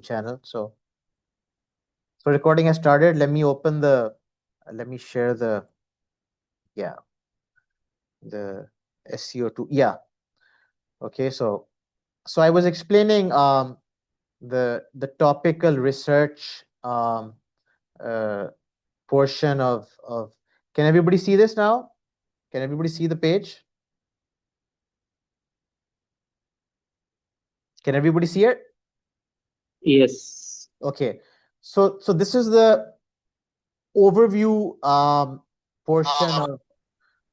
channel. So recording has started. Let me open the, let me share the, yeah, the SEO tool. Yeah. Okay. So I was explaining the topical research uh, portion of. Can everybody see this now? Can everybody see the page? Can everybody see it? Yes. Okay. So this is the overview portion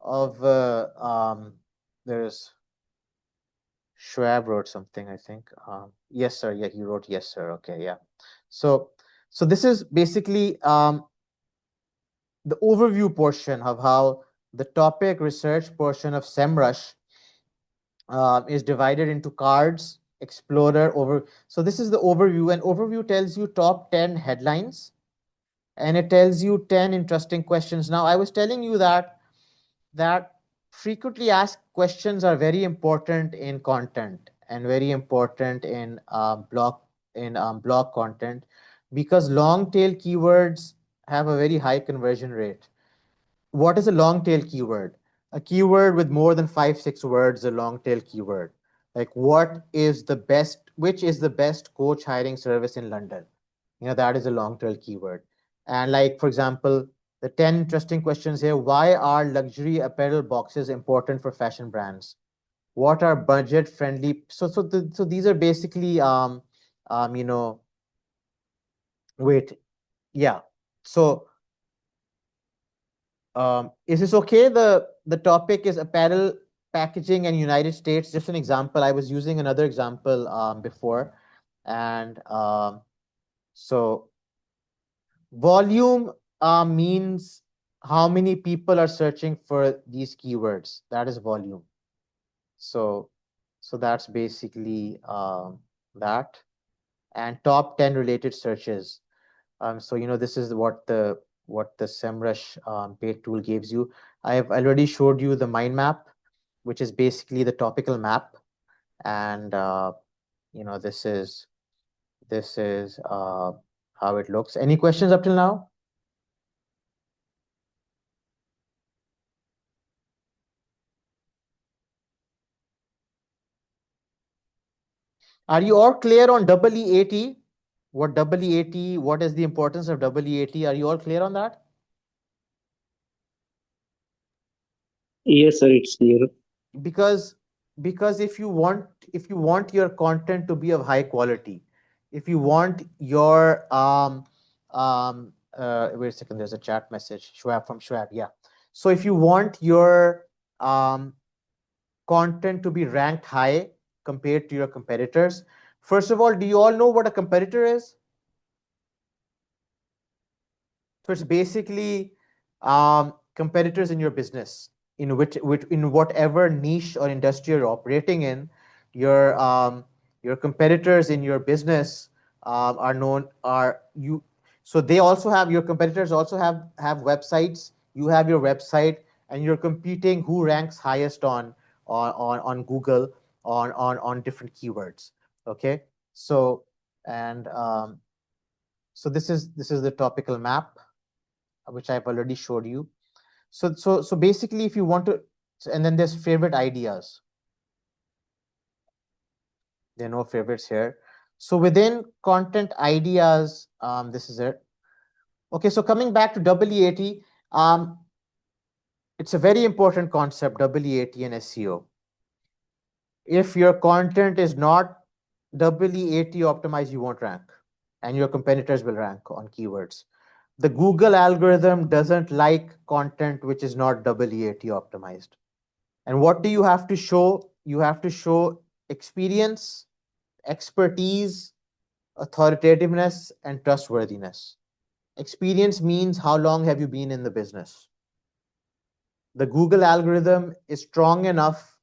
of there's Schwab wrote something, I think. Yes, sir. Yeah, he wrote yes, sir. Okay, yeah. So this is basically the overview portion of how the topic research portion of SEMrush is divided into cards, explorer, over. So this is the overview, and overview tells you top 10 headlines, and it tells you 10 interesting questions. Now, I was telling you that frequently asked questions are very important in content and very important in blog content, because long tail keywords have a very high conversion rate. What is a long tail keyword? A keyword with more than 5-6 words, a long tail keyword. Like, what is the best, which is the best coach hiring service in London? That is a long tail keyword. And, like, for example, the 10 interesting questions here: why are luxury apparel boxes important for fashion brands? What are budget friendly? So these are basically you know wait, yeah. So is this okay? The topic is apparel packaging and United States. Just an example. I was using another example before, and so volume means how many people are searching for these keywords. That is volume. So that's basically that. And top 10 related searches. So this is what the SEMrush paid tool gives you. I have already showed you the mind map, which is basically the topical map, and this is how it looks. Any questions up till now? Are you all clear on EEAT? What EEAT? What is the importance of EEAT? Are you all clear on that? Yes, sir, it's clear. because if you want your content to be of high quality, if you want your wait a second, there's a chat message, Schwab, from Schwab, yeah. So if you want your um content to be ranked high compared to your competitors, first of all, do you all know what a competitor is? So it's basically competitors in your business, which in whatever niche or industry you're operating in, your competitors in your business are known are you. So they also have, your competitors also have websites. You have your website, and you're competing who ranks highest on Google on different keywords. Okay, so and so this is the topical map, which I've already showed you. So basically, if you want to, and then there's favorite ideas. There are no favorites here. So within content ideas, this is it. Okay, so coming back to EEAT, it's a very important concept, EEAT and SEO. If your content is not EEAT optimized, you won't rank, and your competitors will rank on keywords. The Google algorithm doesn't like content which is not EEAT optimized. And what do you have to show? You have to show experience, expertise, authoritativeness, and trustworthiness. Experience means how long have you been in the business? The Google algorithm is strong enough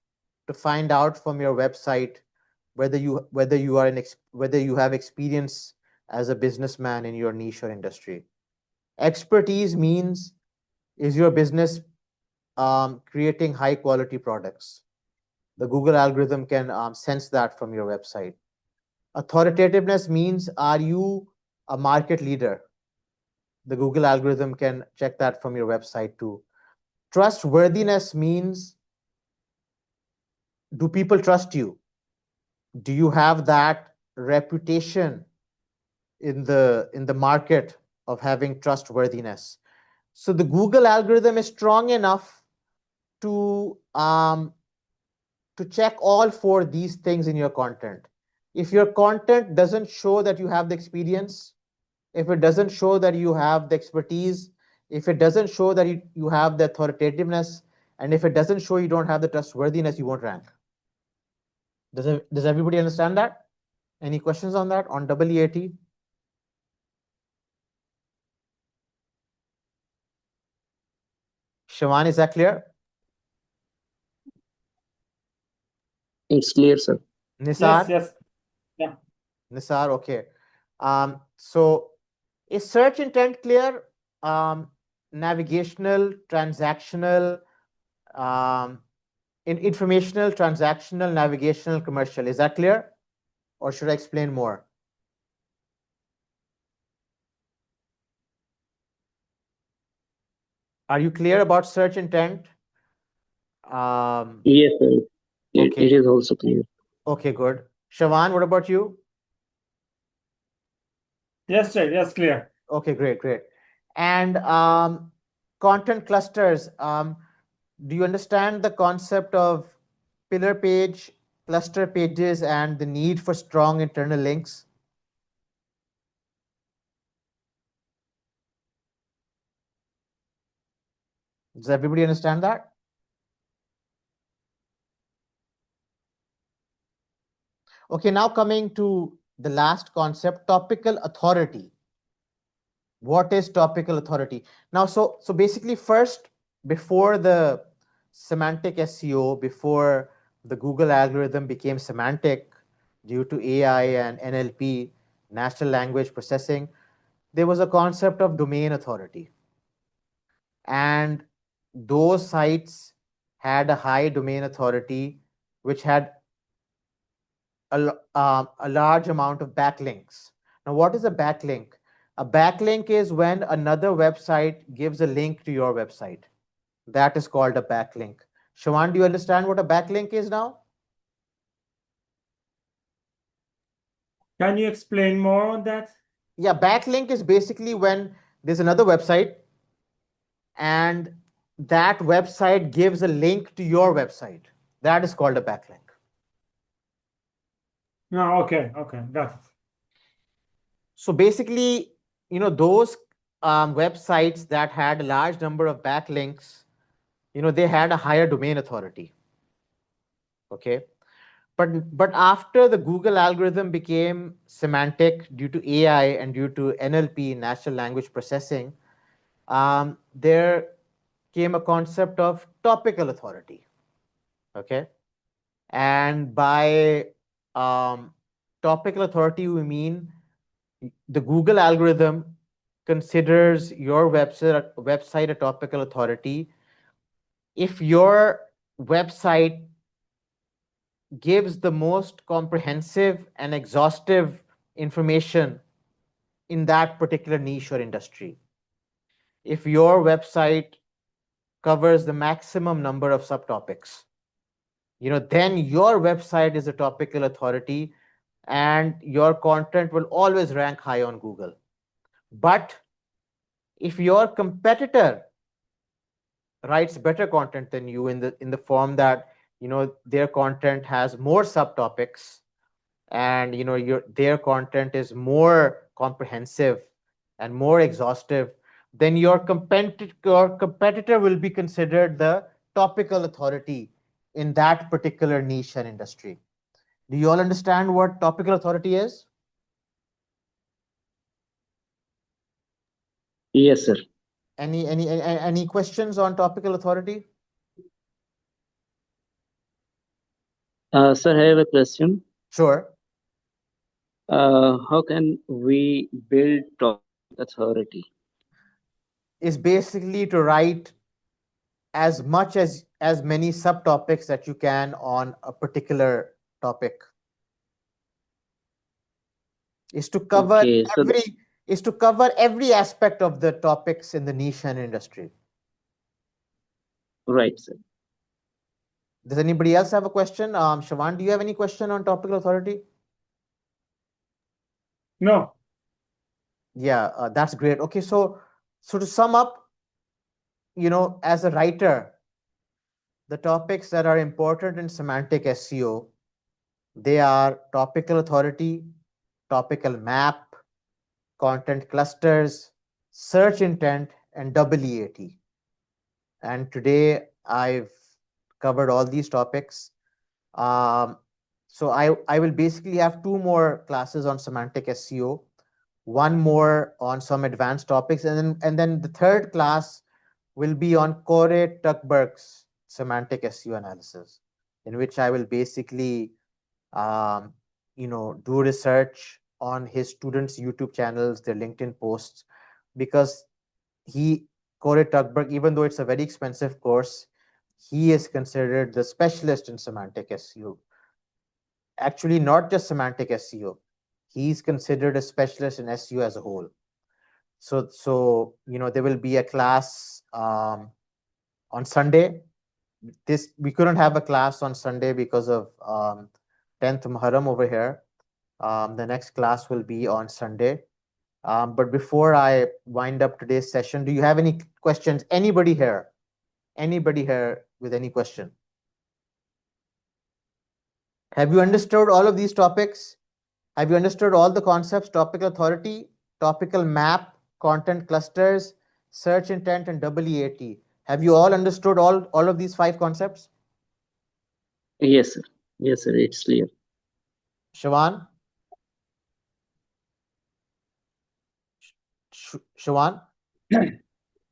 to find out from your website whether you have experience as a businessman in your niche or industry. Expertise means, is your business creating high quality products? The Google algorithm can sense that from your website. Authoritativeness means, are you a market leader? The Google algorithm can check that from your website too. Trustworthiness means, do people trust you? Do you have that reputation in the market of having trustworthiness? So the Google algorithm is strong enough to check all four these things in your content. If your content doesn't show that you have the experience, if it doesn't show that you have the expertise, if it doesn't show that you have the authoritativeness, and if it doesn't show you don't have the trustworthiness, you won't rank. Does everybody understand that? Any questions on that, on EEAT? Shivan, is that clear? It's clear, sir. Nisar? Yes, yes. Yeah. Nisar, okay. So is search intent clear? Navigational, transactional, um, informational, transactional, navigational, commercial. Is that clear? Or should I explain more? Are you clear about search intent? Um, Yes, sir. It okay, is also clear. okay, good. Shawan, what about you? Yes, sir. Yes, clear. Okay, great, great. And content clusters. Do you understand the concept of pillar page, cluster pages, and the need for strong internal links? Does everybody understand that? Okay, now coming to the last concept, topical authority. What is topical authority? Now, so basically, first, before the semantic SEO, before the Google algorithm became semantic due to AI and NLP, natural language processing, there was a concept of domain authority. And those sites had a high domain authority, which had a large amount of backlinks. Now, what is a backlink? A backlink is when another website gives a link to your website. That is called a backlink. Shawan, do you understand what a backlink is now? Can you explain more on that? Yeah, backlink is basically when there's another website and that website gives a link to your website. That is called a backlink. No, okay, okay, got it. So basically, those websites that had a large number of backlinks, they had a higher domain authority. Okay. But after the Google algorithm became semantic due to AI and due to NLP, natural language processing, there came a concept of topical authority. Okay. And by topical authority, we mean the Google algorithm considers your website a topical authority if your website gives the most comprehensive and exhaustive information in that particular niche or industry. If your website covers the maximum number of subtopics, then your website is a topical authority and your content will always rank high on Google. But if your competitor writes better content than you in the form that their content has more subtopics and their content is more comprehensive and more exhaustive, then your competitor will be considered the topical authority in that particular niche and industry. Do you all understand what topical authority is? Yes, sir. Any questions on topical authority? Sir, I have a question. Sure. How can we build topic authority? Is basically to write as much as many subtopics that you can on a particular topic. is to cover Okay, so every aspect of the topics in the niche and industry. right, sir. Does anybody else have a question? Shawan, do you have any question on topical authority? No. Yeah, that's great. Okay, so to sum up, as a writer, the topics that are important in semantic SEO, they are topical authority, topical map, content clusters, search intent, and EEAT. And today I've covered all these topics. So I will basically have two more classes on semantic SEO, one more on some advanced topics, and then the third class will be on Corey Tuckberg's semantic SEO analysis, in which I will basically um, do research on his students' YouTube channels, their LinkedIn posts, because Corey Tuckberg, even though it's a very expensive course, he is considered the specialist in semantic SEO. Actually, not just semantic SEO. He's considered a specialist in SEO as a whole. So there will be a class on Sunday. We couldn't have a class on Sunday because of 10th Muharram over here. The next class will be on Sunday. But before I wind up today's session, do you have any questions? Anybody here? Anybody here with any question? Have you understood all of these topics? Have you understood all the concepts? Topical authority, topical map, content clusters, search intent, and EEAT. Have you all understood all of these 5 concepts? Yes, sir. Yes, sir. It's clear. Shawan? Shawan?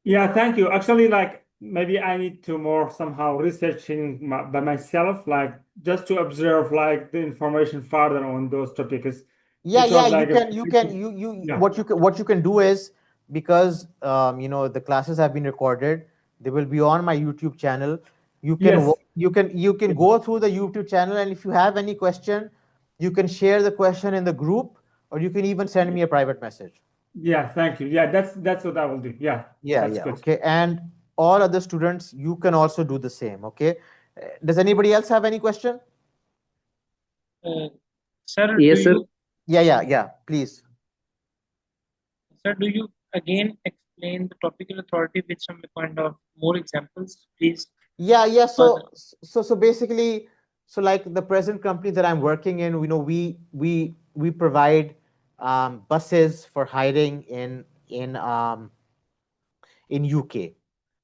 Yeah, thank you. Actually, like maybe I need to more somehow researching by myself, like just to observe like the information further on those topics. Yeah, It was you like can yeah. what you can do is, because the classes have been recorded, they will be on my YouTube channel. Yes. You can go through the YouTube channel, and if you have any question, you can share the question in the group, or you can even send me a private message. Yeah, thank you. Yeah, that's what I will do. Yeah, that's good. Okay. And all other students, you can also do the same. Okay. Does anybody else have any question? Sir, do Yes, sir. you, Yeah. Please. sir, do you again explain the topical authority with some kind of more examples, please? Yeah. Further. So basically, so like the present company that I'm working in, we provide buses for hiring in UK,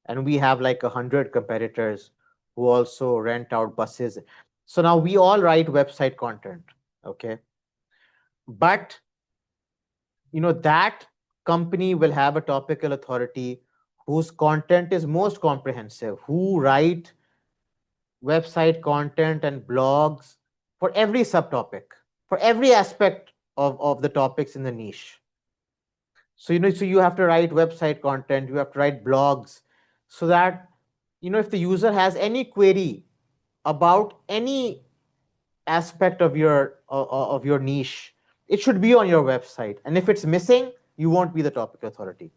and we have like 100 competitors who also rent out buses. So now we all write website content, okay? But that company will have a topical authority whose content is most comprehensive, who write website content and blogs for every subtopic, for every aspect of the topics in the niche. So so you have to write website content, you have to write blogs, so that if the user has any query about any aspect of your niche, it should be on your website, and if it's missing, you won't be the topic authority.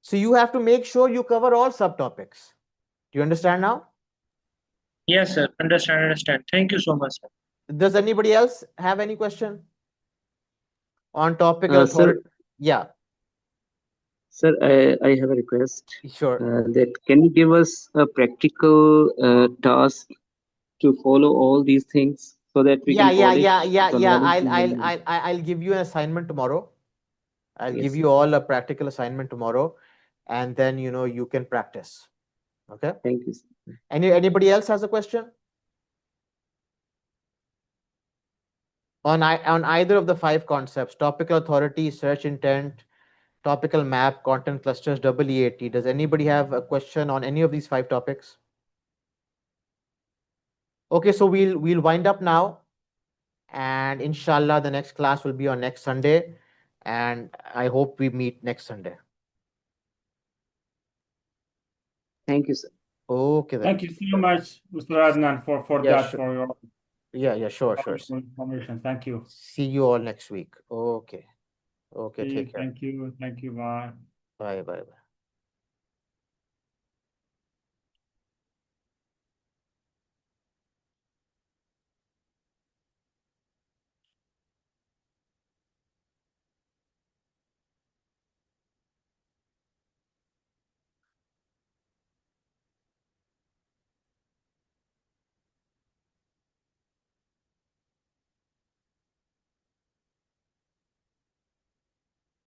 So you have to make sure you cover all subtopics. Do you understand now? Yes, sir. Understand. Thank you so much, sir. Does anybody else have any question on topical Sir, authority? Yeah, sir, I have a request. sure. That can you give us a practical task to follow all these things so that we can polish the knowledge in our mind? I'll give you an assignment tomorrow. I'll give Yes, you all a practical assignment tomorrow, and then you can practice. Okay. thank you, sir. Anybody else has a question on either of the 5 concepts: topical authority, search intent, topical map, content clusters, EEAT? Does anybody have a question on any of these 5 topics? Okay, so we'll wind up now, and inshallah the next class will be on next Sunday, and I hope we meet next Sunday. Thank you, sir. Okay then. Thank you so much, Mr. Adnan, for Yeah, that, sure. for your Yeah, sure. information. Thank you. See you all next week. Okay. Okay, take care. Thank you. Bye. Bye.